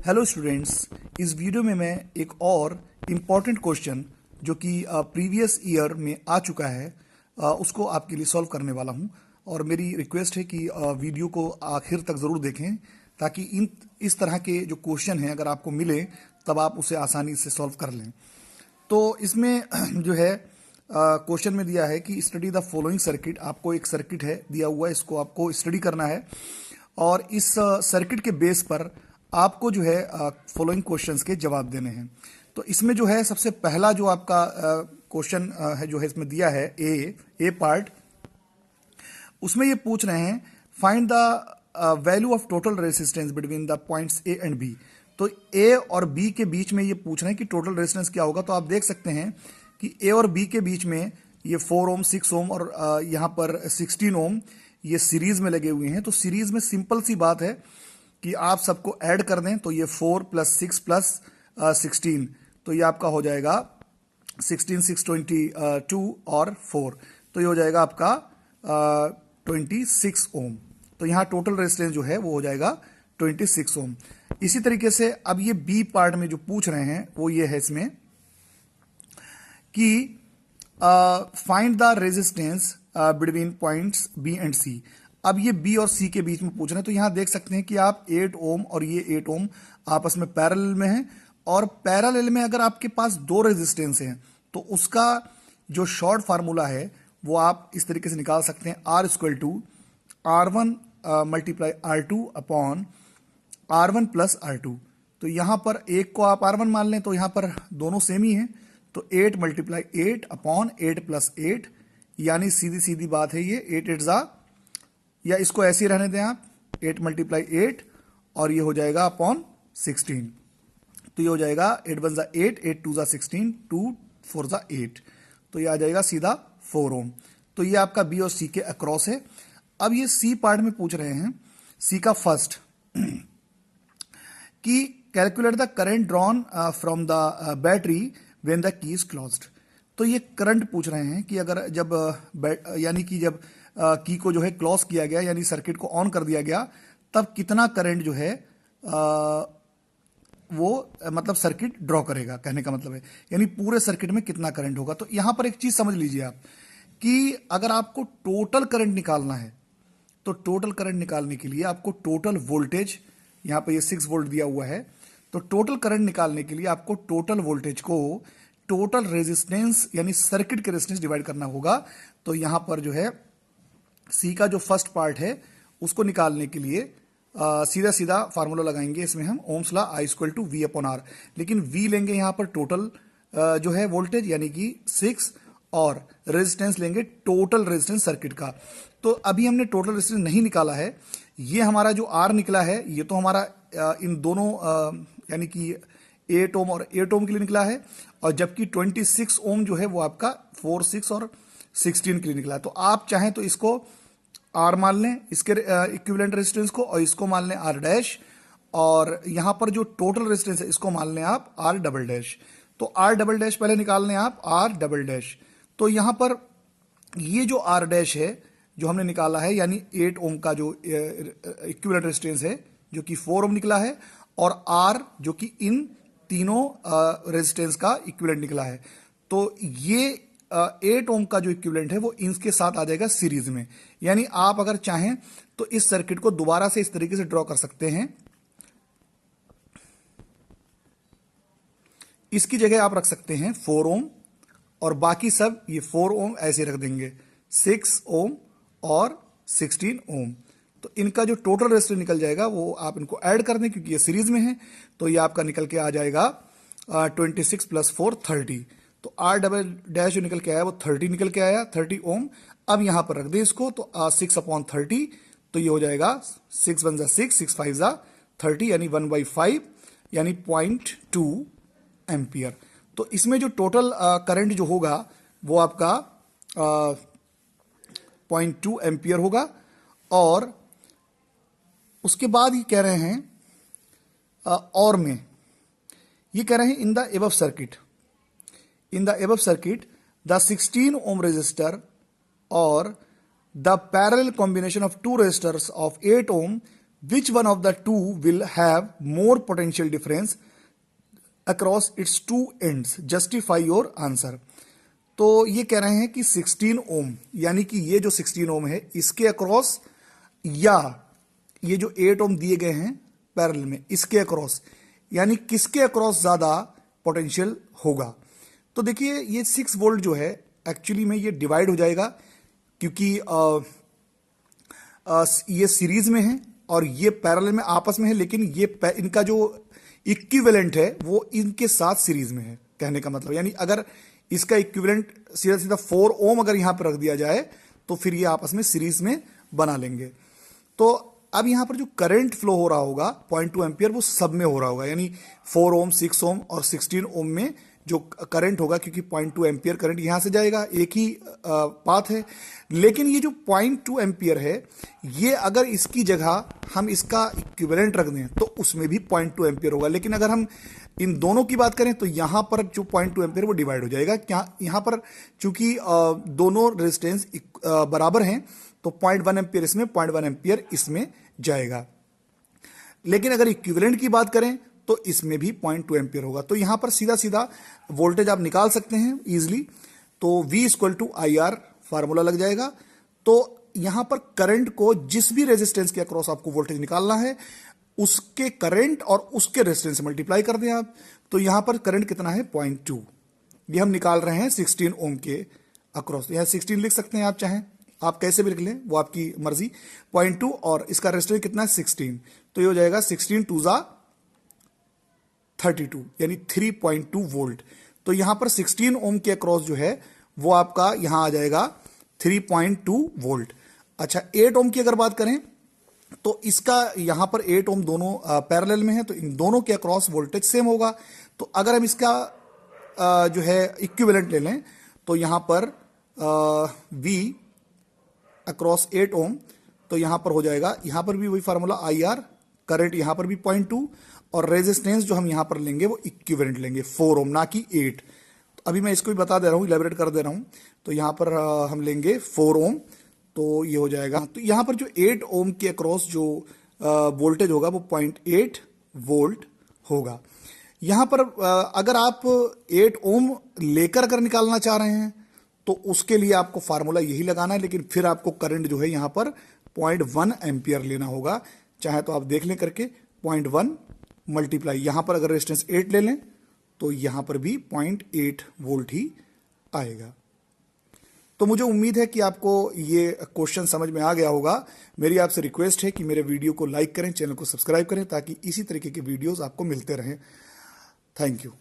Hello students, इस video में मैं एक और इम्पॉर्टेंट क्वेश्चन जो कि प्रीवियस ईयर में आ चुका है उसको आपके लिए सॉल्व करने वाला हूं। और मेरी रिक्वेस्ट है कि वीडियो को आखिर तक ज़रूर देखें ताकि इस तरह के जो क्वेश्चन हैं अगर आपको मिले तब आप उसे आसानी से सॉल्व कर लें। तो इसमें जो है क्वेश्चन में दिया है कि स्टडी द फॉलोइंग सर्किट। आपको एक सर्किट है दिया हुआ है, इसको आपको स्टडी करना है और इस सर्किट के बेस पर आपको जो है फॉलोइंग क्वेश्चंस के जवाब देने हैं। तो इसमें जो है सबसे पहला जो आपका क्वेश्चन है जो है इसमें दिया है ए पार्ट, उसमें ये पूछ रहे हैं find the value of total resistance between the points A and B. तो ए और बी के बीच में ये पूछ रहे हैं कि टोटल रेजिस्टेंस क्या होगा। तो आप देख सकते हैं कि ए और बी के बीच में ये 4 ओम 6 ओम और यहाँ पर 16 ओम ये सीरीज में लगे हुए हैं। तो सीरीज में सिंपल सी बात है कि आप सबको ऐड कर दें तो ये 4 + 6 + 16, तो ये आपका हो जाएगा 16 6 22 और 4, तो ये हो जाएगा आपका 26 ओम। तो यहाँ टोटल रेजिस्टेंस जो है वो हो जाएगा 26 ओम। इसी तरीके से अब ये बी पार्ट में जो पूछ रहे हैं वो ये है इसमें कि find the resistance between points B and C. अब ये बी और सी के बीच में पूछ रहे हैं। तो यहां देख सकते हैं कि आप 8 ओम और ये 8 ओम आपस में पैरेलल में हैं और पैरेलल में अगर आपके पास दो रेजिस्टेंस हैं तो उसका जो शॉर्ट फार्मूला है वो आप इस तरीके से निकाल सकते हैं, R = R1 × R2 upon R1 + R2। तो यहां पर एक को आप R1 मान लें तो यहां पर दोनों सेम ही हैं, तो 8 × 8 अपॉन 8 + 8, यानी सीधी सीधी बात है ये 8 8 ज़ा, या इसको ऐसे ही रहने दें आप 8 × 8 और ये हो जाएगा अपॉन 16। तो ये हो जाएगा 8 1 ज़ा 8, 8 2 ज़ा 16, 2 4 ज़ा 8, तो ये आ जाएगा सीधा 4 ओम। तो ये आपका बी और सी के अक्रॉस है। अब ये सी पार्ट में पूछ रहे हैं, सी का फर्स्ट कि calculate the current drawn from the battery when the key is closed. तो ये करंट पूछ रहे हैं कि अगर जब यानी कि जब की को जो है क्लोज किया गया यानी सर्किट को ऑन कर दिया गया तब कितना करंट जो है वो मतलब सर्किट ड्रॉ करेगा, कहने का मतलब है यानी पूरे सर्किट में कितना करंट होगा। तो यहां पर एक चीज समझ लीजिए आप कि अगर आपको टोटल करंट निकालना है तो टोटल करंट निकालने के लिए आपको टोटल वोल्टेज, यहां पर ये 6 वोल्ट दिया हुआ है, तो टोटल करंट निकालने के लिए आपको टोटल वोल्टेज को टोटल रेजिस्टेंस यानी सर्किट के रेजिस्टेंस डिवाइड करना होगा। तो यहां पर जो है सी का जो फर्स्ट पार्ट है उसको निकालने के लिए सीधा सीधा फार्मूला लगाएंगे इसमें हम, ओम्स लॉ I = V/R। लेकिन V लेंगे यहाँ पर टोटल जो है वोल्टेज यानी कि 6 और रेजिस्टेंस लेंगे टोटल रेजिस्टेंस सर्किट का। तो अभी हमने टोटल रेजिस्टेंस नहीं निकाला है, ये हमारा जो R निकला है ये तो हमारा इन दोनों यानी कि 8 ओम और 8 ओम के लिए निकला है, और जबकि 26 ओम जो है वो आपका 4 6 और 16 के लिए निकला है। तो आप चाहें तो इसको R मान लें, इसके इक्विवेलेंट रेजिस्टेंस को, और इसको मान लें R', और यहां पर जो टोटल रेजिस्टेंस है इसको मान लें आप R'। तो R'' पहले निकाल लें आप R'। तो यहां पर ये जो R' है जो हमने निकाला है यानी 8 ओम का जो इक्विवेलेंट रेजिस्टेंस है जो कि 4 ओम निकला है, और R जो कि इन तीनों रेजिस्टेंस का इक्विवेलेंट निकला है। तो ये 8 ओम का जो इक्विवेलेंट है वो इनके साथ आ जाएगा सीरीज में। यानी आप अगर चाहें तो इस सर्किट को दोबारा से इस तरीके से ड्रॉ कर सकते हैं। इसकी जगह आप रख सकते हैं 4 ओम और बाकी सब ये 4 ओम ऐसे रख देंगे, 6 ओम और 16 ओम। तो इनका जो टोटल रेजिस्टेंस निकल जाएगा वो आप इनको ऐड कर दें क्योंकि ये सीरीज में है, तो ये आपका निकल के आ जाएगा 26 + 4 30। तो R'' जो निकल के आया वो 30 निकल के आया, 30 ओम। अब यहां पर रख दें इसको, तो 6/30, तो ये हो जाएगा 6 1 ज़ा 6, 6 5 ज़ा 30 यानी 1/5 यानी 0.2 एम्पियर। तो इसमें जो टोटल करंट जो होगा वो आपका 0.2 एम्पियर होगा। और उसके बाद ये कह रहे हैं और में ये कह रहे हैं in the above circuit the 16 ohm resistor or the parallel combination of two resistors of 8 ohm which one of the two will have more potential difference across its two ends, justify your answer. तो ये कह रहे हैं कि 16 ओम, यानी कि ये जो 16 ओम है इसके अक्रॉस, या ये जो 8 ओम दिए गए हैं पैरेलल में इसके अक्रॉस, यानी किसके अक्रॉस ज्यादा पोटेंशियल होगा। तो देखिए ये 6 वोल्ट जो है एक्चुअली में ये डिवाइड हो जाएगा, क्योंकि ये सीरीज में है और ये पैरेलल में आपस में है, लेकिन ये इनका जो इक्विवेलेंट है वो इनके साथ सीरीज में है। कहने का मतलब यानी अगर इसका इक्विवेलेंट सीधा सीधा 4 ओम अगर यहां पर रख दिया जाए तो फिर ये आपस में सीरीज में बना लेंगे। तो अब यहां पर जो करंट फ्लो हो रहा होगा 0.2 एम्पियर वो सब में हो रहा होगा, यानी 4 ओम, 6 ओम और 16 ओम में जो करंट होगा, क्योंकि 0.2 एम्पियर करंट यहां से जाएगा, एक ही पाथ है। लेकिन ये जो 0.2 एम्पियर है ये अगर इसकी जगह हम इसका इक्विवेलेंट रख दें तो उसमें भी 0.2 एम्पियर होगा। लेकिन अगर हम इन दोनों की बात करें तो यहां पर जो 0.2 एम्पियर वो डिवाइड हो जाएगा। क्या यहां पर चूंकि दोनों रेजिस्टेंस बराबर हैं तो 0.1 एम्पियर इसमें, 0.1 एम्पियर इसमें जाएगा। लेकिन अगर इक्विवेलेंट की बात करें तो इसमें भी 0.2 एम्पियर होगा। तो यहां पर सीधा सीधा वोल्टेज आप निकाल सकते हैं इजीली। तो V equal to IR formula लग जाएगा। तो यहां पर करंट को जिस भी रेजिस्टेंस के अक्रॉस आपको वोल्टेज निकालना है उसके करंट और उसके रेजिस्टेंस मल्टीप्लाई कर दें आप, तो यहां पर करंट कितना है 0.2, ये हम निकाल रहे हैं 16 ओम के अक्रॉस। यहां 16 लिख सकते हैं आप, चाहें आप कैसे भी लिख लें वो आपकी मर्जी। 0.2 और इसका रेजिस्टेंस कितना है 16, तो ये हो जाएगा 16 2 जा 32, यानी 3.2 वोल्ट। तो यहां पर 16 ओम के अक्रॉस जो है वो आपका यहां आ जाएगा 3.2 वोल्ट। अच्छा 8 ओम की अगर बात करें तो इसका यहां पर 8 ओम दोनों पैरेलल में है, तो इन दोनों के अक्रॉस वोल्टेज सेम होगा। तो अगर हम इसका जो है इक्विवेलेंट ले लें तो यहां पर V अक्रॉस 8 ओम, तो यहां पर हो जाएगा, यहां पर भी वही फार्मूला IR, करंट यहां पर भी 0.2 और रेजिस्टेंस जो हम यहां पर लेंगे वो इक्विवेलेंट लेंगे 4 ओम, ना कि 8। तो अभी मैं इसको भी बता दे रहा हूं, इलेबोरेट कर दे रहा हूं। तो यहां पर हम लेंगे 4 ओम, तो ये हो जाएगा। तो यहां पर जो 8 ओम के अक्रॉस जो वोल्टेज होगा वो 0.8 वोल्ट होगा। यहां पर अगर आप 8 ओम लेकर अगर निकालना चाह रहे हैं तो उसके लिए आपको फार्मूला यही लगाना है, लेकिन फिर आपको करंट जो है यहां पर 0.1 एम्पियर लेना होगा। चाहे तो आप देख लें करके 0.1 मल्टीप्लाई, यहां पर अगर रेजिस्टेंस 8 ले लें तो यहां पर भी 0.8 वोल्ट ही आएगा। तो मुझे उम्मीद है कि आपको ये क्वेश्चन समझ में आ गया होगा। मेरी आपसे रिक्वेस्ट है कि मेरे वीडियो को लाइक करें, चैनल को सब्सक्राइब करें ताकि इसी तरीके के वीडियोस आपको मिलते रहें। Thank you.